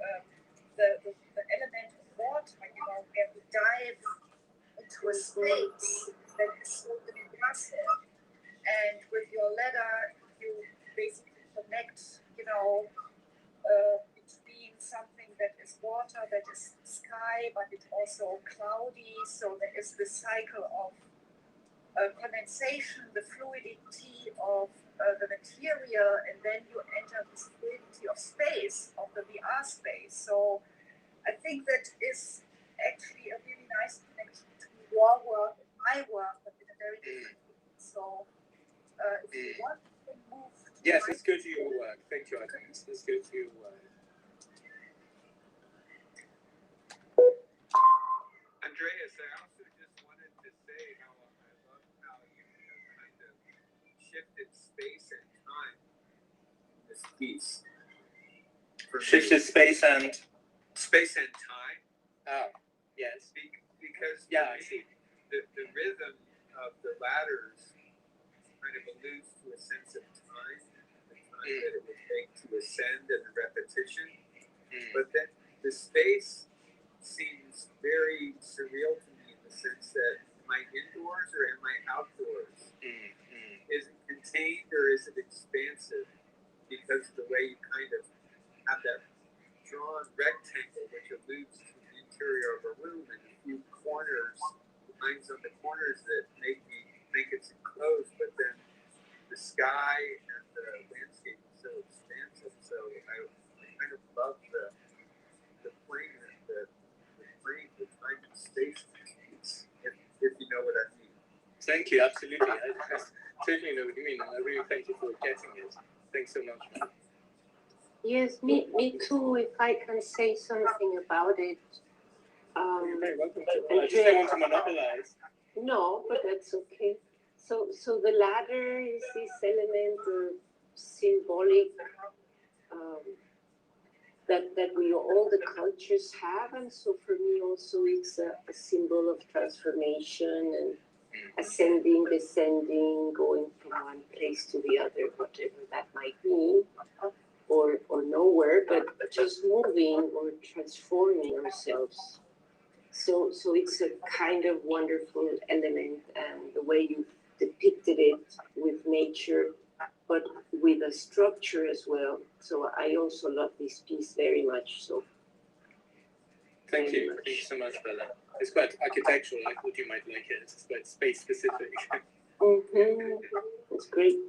[SPEAKER 3] the element of water, where we dive into a space that is so immersive. And with your letter, you basically connect, between something that is water, that is sky, but it's also cloudy. So there is the cycle of condensation, the fluidity of the material, and then you enter this fluidity of space, of the VR space. So I think that is actually a really nice connection between your work and my work, but in a very different way. So if you want to move to
[SPEAKER 1] yes, let's go to your work. Thank you, Artemis. Let's go to your work.
[SPEAKER 7] Andreas, I also just wanted to say how I love how you kind of shifted space and time in this piece.
[SPEAKER 1] Shifted space and
[SPEAKER 7] time.
[SPEAKER 1] Oh, yes.
[SPEAKER 7] Because
[SPEAKER 1] I see.
[SPEAKER 7] The rhythm of the ladders kind of alludes to a sense of time, the time that it would take to ascend and the repetition. But then the space seems very surreal to me in the sense that am I indoors or am I outdoors? Is it contained or is it expansive? Because the way you kind of have that drawn rectangle which alludes to the interior of a room and a few corners, lines on the corners that make me think it's enclosed, but then the sky and the landscape is so expansive. So I kind of love the plane and the time and space piece, if you know what I mean.
[SPEAKER 1] Thank you, absolutely. I totally know what you mean, and I really thank you for getting it. Thanks so much, man.
[SPEAKER 8] Yes, me too, if I can say something about it.
[SPEAKER 1] You're very welcome to. I just don't want to monopolize.
[SPEAKER 8] No, but that's okay. So the ladder is this element of symbolic that we all the cultures have, and so for me also it's a symbol of transformation and ascending, descending, going from one place to the other, whatever that might mean, or nowhere, but just moving or transforming ourselves. So it's a kind of wonderful element, and the way you depicted it with nature, but with a structure as well. So I also love this piece very much. So
[SPEAKER 1] thank you so much, Bella. It's quite architectural. I thought you might like it. It's quite space specific.
[SPEAKER 8] It's great.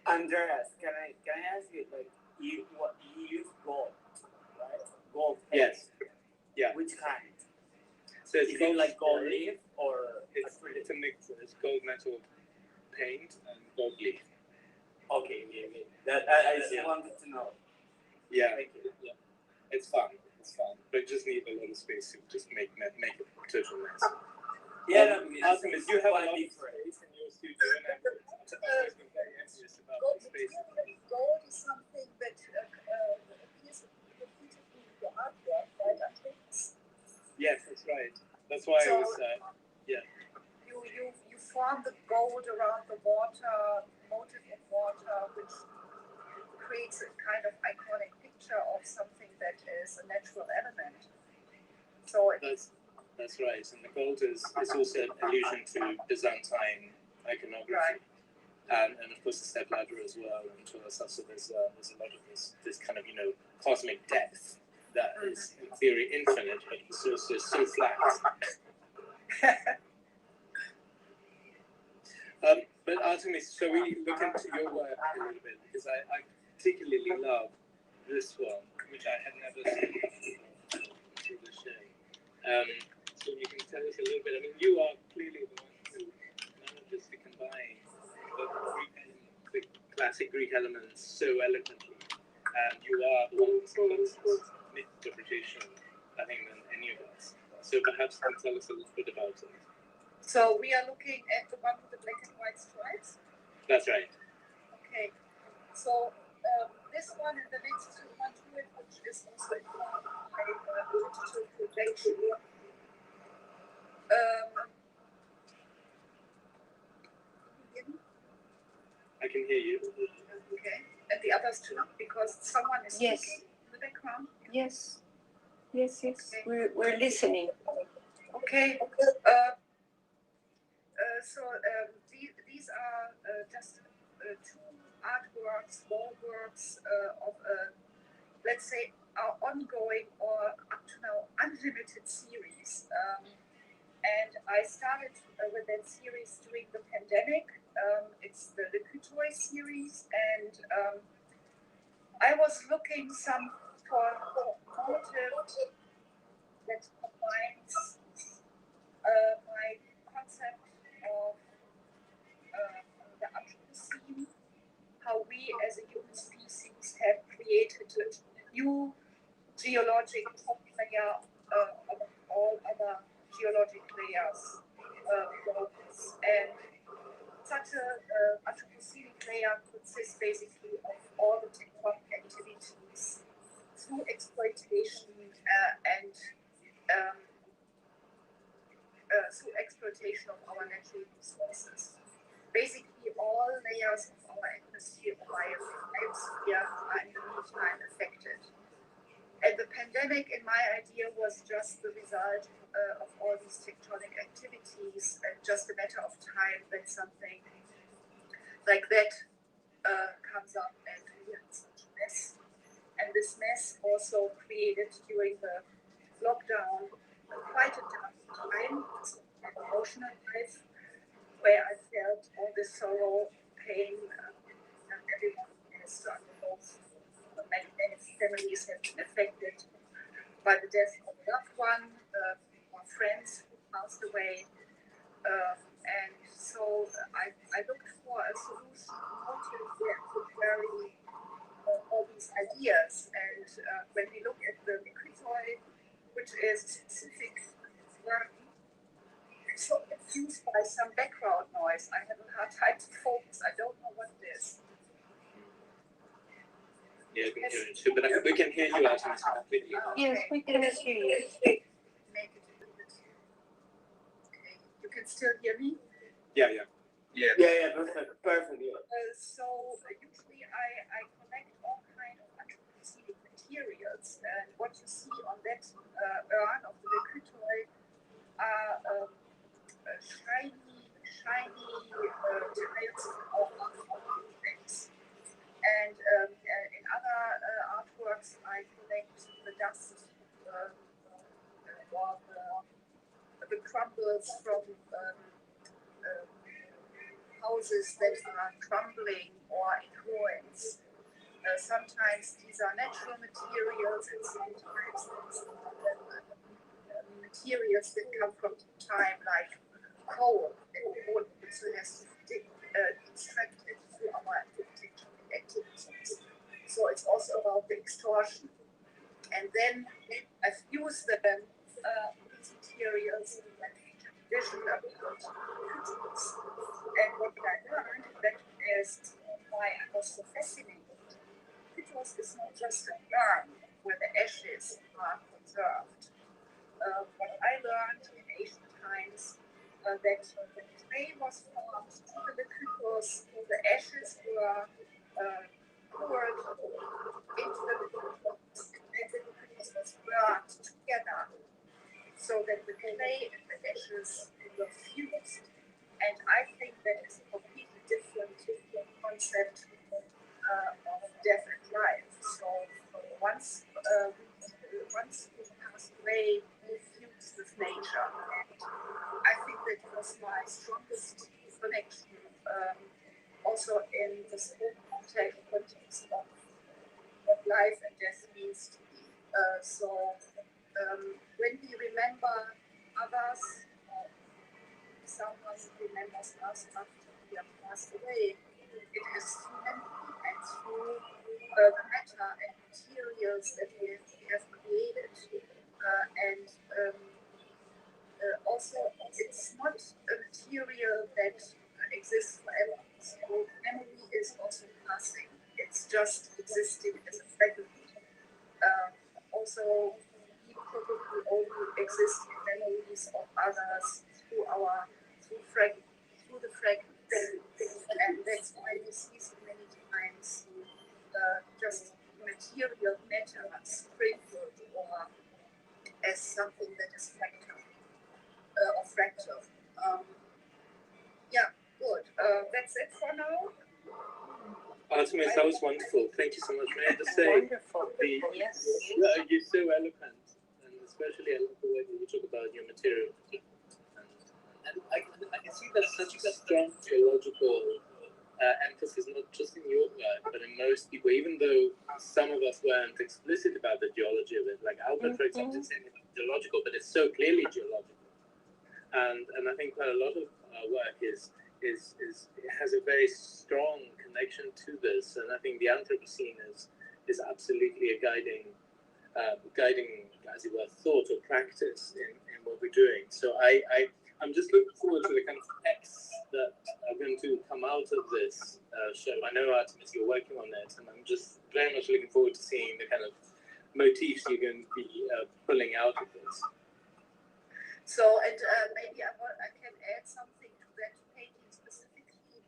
[SPEAKER 6] Andreas, can I ask you, like, you use gold, right? Gold.
[SPEAKER 1] Yes. Yeah.
[SPEAKER 6] Which kind?
[SPEAKER 1] So it's
[SPEAKER 6] is it like gold leaf or
[SPEAKER 1] it's a mixture. It's gold metal paint and gold leaf.
[SPEAKER 6] Okay. That I just wanted to know.
[SPEAKER 1] Yeah,
[SPEAKER 6] Thank you.
[SPEAKER 1] yeah. It's fun, but just need a little space to just make a total mess.
[SPEAKER 6] Yeah,
[SPEAKER 1] Artemis, you have a lot of
[SPEAKER 6] different.
[SPEAKER 1] space in your studio, and I've always been very envious about the space.
[SPEAKER 3] Gold is something that appears repeatedly in your artwork, right? I think.
[SPEAKER 1] Yes, that's right. That's why I was, yeah.
[SPEAKER 3] You form the gold around the water, motive in water, which creates a kind of iconic picture of something that is a natural element. So
[SPEAKER 1] That's right. And the gold is also an allusion to Byzantine iconography.
[SPEAKER 3] Right.
[SPEAKER 1] And of course the step ladder as well. And so there's a lot of this kind of, cosmic depth that is in theory infinite, but it's also so flat. But Artemis, shall we look into your work a little bit? Because I particularly love this one, which I had never seen before to the show. So you can tell us a little bit. I mean, you are clearly the one who manages to combine the classic Greek elements so eloquently. And you are the one who's closest myth interpretation, I think, than any of us. So perhaps you can tell us a little bit about it.
[SPEAKER 3] So we are looking at the one with the black and white stripes.
[SPEAKER 1] That's right.
[SPEAKER 3] Okay. So this one and the next one to it, which is also informed by digital projection.
[SPEAKER 1] I can hear you.
[SPEAKER 3] Okay. And the others too, because someone is speaking in the background.
[SPEAKER 8] Yes. We're listening.
[SPEAKER 3] Okay. So these are just two artworks, wall works of let's say, our ongoing or up to now unlimited series. And I started with that series during the pandemic. It's the Kutoy series, and I was looking for motive that combines my concept of the Anthropocene, how we as a human species have created a new geologic top layer of all other geologic layers. And such a Anthropocenic layer consists basically of all the tectonic activities through exploitation and through exploitation of our natural resources. Basically, all layers of our atmosphere or biosphere are in the meantime affected. And the pandemic, in my idea, was just the result of all these tectonic activities, and just a matter of time that something like that comes up and creates such a mess. And this mess also created during the lockdown quite a tough time, an emotional life, where I felt all the sorrow, pain, and everyone has struggled. Many families have been affected by the death of a loved one, or friends who passed away. And so I looked for a solution where I could carry all these ideas. And when we look at the Kutoy, which is specific learning, I'm so confused by some background noise. I have a hard time to focus. I don't know what it is.
[SPEAKER 1] Yeah, we can hear you too, but we can hear you out completely.
[SPEAKER 8] Yes, we can hear you.
[SPEAKER 3] Make it a little bit. Okay, you can still hear me?
[SPEAKER 1] Yeah.
[SPEAKER 6] Perfect. Yeah.
[SPEAKER 3] So usually I collect all kinds of Anthropocenic materials, and what you see on that urn of the Kutoy are shiny tiles of objects. And in other artworks, I collect the dust or the crumbles from houses that are crumbling or in ruins. Sometimes these are natural materials, and sometimes these are materials that come from time, like coal. And coal also has to be extracted through our architecture. extortion. And then I fused these materials and vision about critics. And what I learned that is why I was so fascinated. Piwinsk is not just a urn where the ashes are conserved. What I learned in ancient times that the clay was formed to the Piwinsk, the ashes were poured into the Piwinsk, and the Piwinsk was burned together so that the clay and the ashes were fused. And I think that is a completely different concept of death and life. So once we pass away, we fuse with nature. And I think that was my strongest connection, also in the whole context of what life and death means to me. When we remember others, someone remembers us after we have passed away, it is through memory and through the matter and materials that we have created. Also, it's not a material that exists forever. So memory is also passing. It's just existing as a fragment. Also, we probably only exist in memories of others through the fragments. And that's why we see so many times just material matter sprinkled or as something that is fractal. Yeah, good. That's it for now.
[SPEAKER 1] Artemis, that was wonderful. Thank you so much. May I just say,
[SPEAKER 4] Wonderful. Yes.
[SPEAKER 1] you're so eloquent, and especially I love the way that you talk about your material. And I can see there's such a strong theological emphasis, not just in your work, but in most people, even though some of us weren't explicit about the geology of it. Like Albert, for example, is saying it's geological, but it's so clearly geological. And I think quite a lot of work has a very strong connection to this, and I think the Anthropocene is absolutely a guiding, as it were, thought or practice in what we're doing. So I'm just looking forward to the kind of texts that are going to come out of this show. I know, Artemis, you're working on it, and I'm just very much looking forward to seeing the kind of motifs you're going to be pulling out of this.
[SPEAKER 3] So, and maybe I can add something to that painting specifically,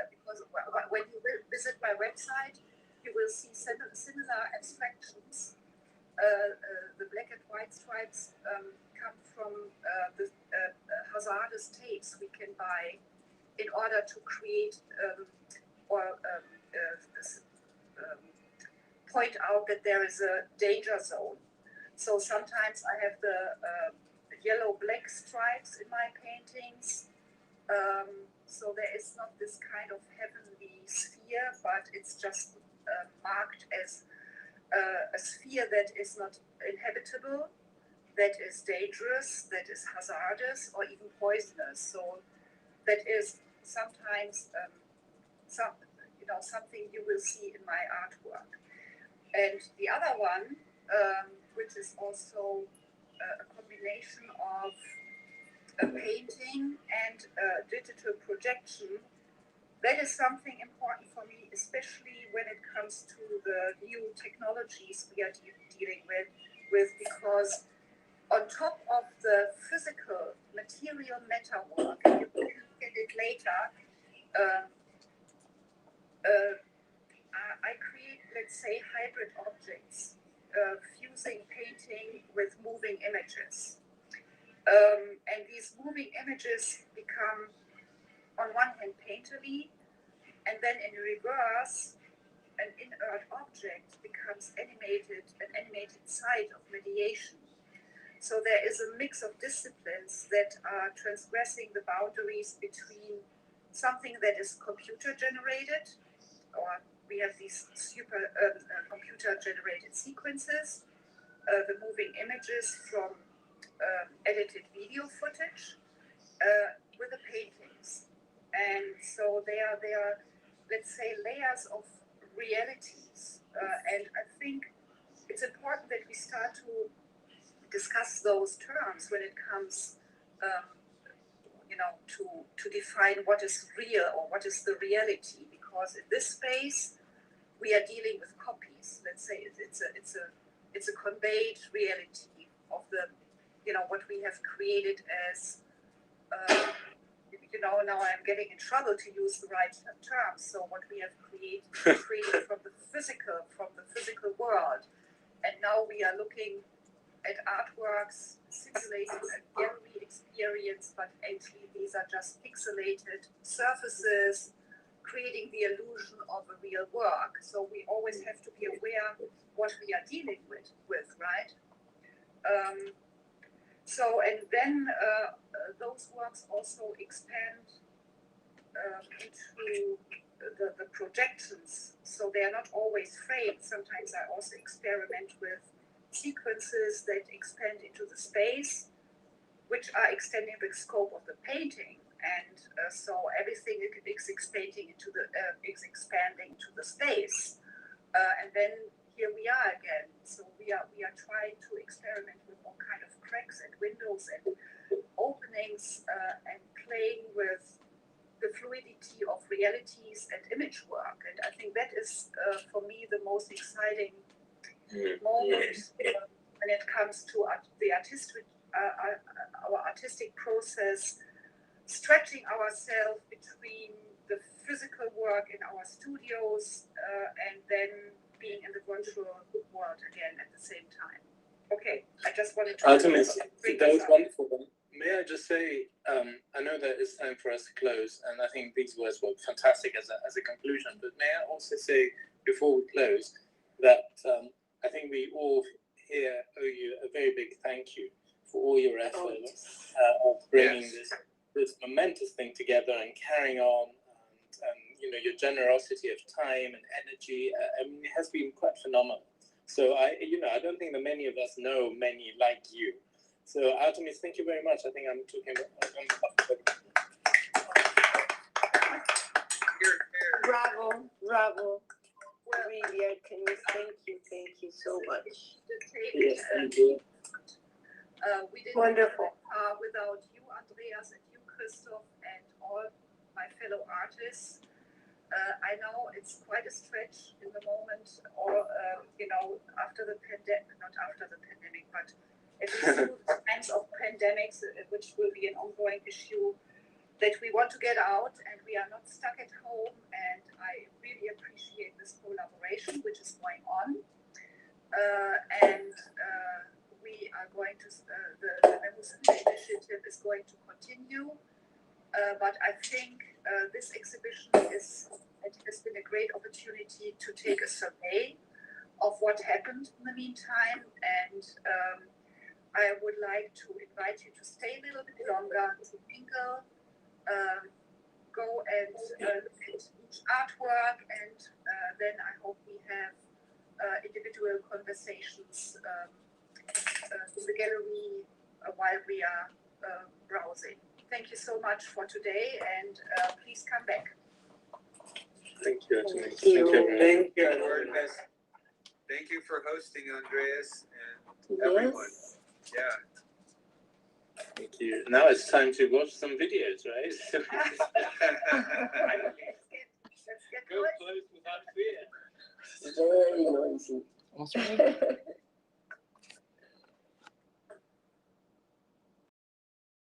[SPEAKER 3] because when you visit my website, you will see similar abstractions. The black and white stripes come from the hazardous tapes we can buy in order to create point out that there is a danger zone. So sometimes I have the yellow-black stripes in my paintings. So there is not this kind of heavenly sphere, but it's just marked as a sphere that is not inhabitable, that is dangerous, that is hazardous, or even poisonous. So that is sometimes something you will see in my artwork. And the other one, which is also a combination of a painting and digital projection, that is something important for me, especially when it comes to the new technologies we are dealing with, because on top of the physical material meta work, and you can look at it later, I create, let's say, hybrid objects, fusing painting with moving images. And these moving images become, on one hand, painterly, and then in reverse, an inert object becomes an animated site of mediation. So there is a mix of disciplines that are transgressing the boundaries between something that is computer generated, or we have these super computer generated sequences, the moving images from edited video footage with the paintings. And so they are, let's say, layers of realities And I think it's important that we start to discuss those terms when it comes, to define what is real or what is the reality. Because in this space, we are dealing with copies. Let's say it's a conveyed reality of the, what we have created as. Now I'm getting in trouble to use the right terms. So what we have created from the physical world, and now we are looking at artworks simulating a gallery experience, but actually these are just pixelated surfaces, creating the illusion of a real work. So we always have to be aware what we are dealing with, right? And then those works also expand into the projections. So they are not always framed. Sometimes I also experiment with sequences that expand into the space, which are extending the scope of the painting. And so everything is expanding into the space. And then here we are again. So we are trying to experiment with all kind of cracks and windows and openings and playing with the fluidity of realities and image work. And I think that is, for me, the most exciting moment when it comes to our artistic process, stretching ourselves between the physical work in our studios and then being in the virtual world again at the same time. Okay, I just wanted to...
[SPEAKER 1] Artemis, that was wonderful. May I just say, I know that it's time for us to close, and I think these words were fantastic as a conclusion, but may I also say, before we close, that I think we all here owe you a very big thank you for all your efforts of bringing this momentous thing together and carrying on, and your generosity of time and energy. I mean, it has been quite phenomenal. So I don't think that many of us know many like you. So Artemis, thank you very much. I think I'm talking about.
[SPEAKER 8] Bravo. Really, Artemis, thank you so much.
[SPEAKER 1] Yes, thank you.
[SPEAKER 3] We didn't
[SPEAKER 8] Wonderful.
[SPEAKER 3] Without you, Andreas, and you, Christoph, and all my fellow artists. I know it's quite a stretch in the moment, or after the pandemic, not after the pandemic, but at least through the times of pandemics, which will be an ongoing issue, that we want to get out and we are not stuck at home. And I really appreciate this collaboration which is going on. We are going to, the Metaverse initiative is going to continue. But I think this exhibition has been a great opportunity to take a survey of what happened in the meantime. And I would like to invite you to stay a little bit longer, to mingle, go and look at each artwork, and then I hope we have individual conversations in the gallery while we are browsing. Thank you so much for today, and please come back.
[SPEAKER 1] Thank you.
[SPEAKER 8] Thank you.
[SPEAKER 7] Thank you for hosting, Andreas, and everyone. Yeah.
[SPEAKER 1] Thank you. Now it's time to watch some videos, right?
[SPEAKER 3] Let's get
[SPEAKER 1] Go close without fear.
[SPEAKER 8] Very noisy.
[SPEAKER 4] Almost ready.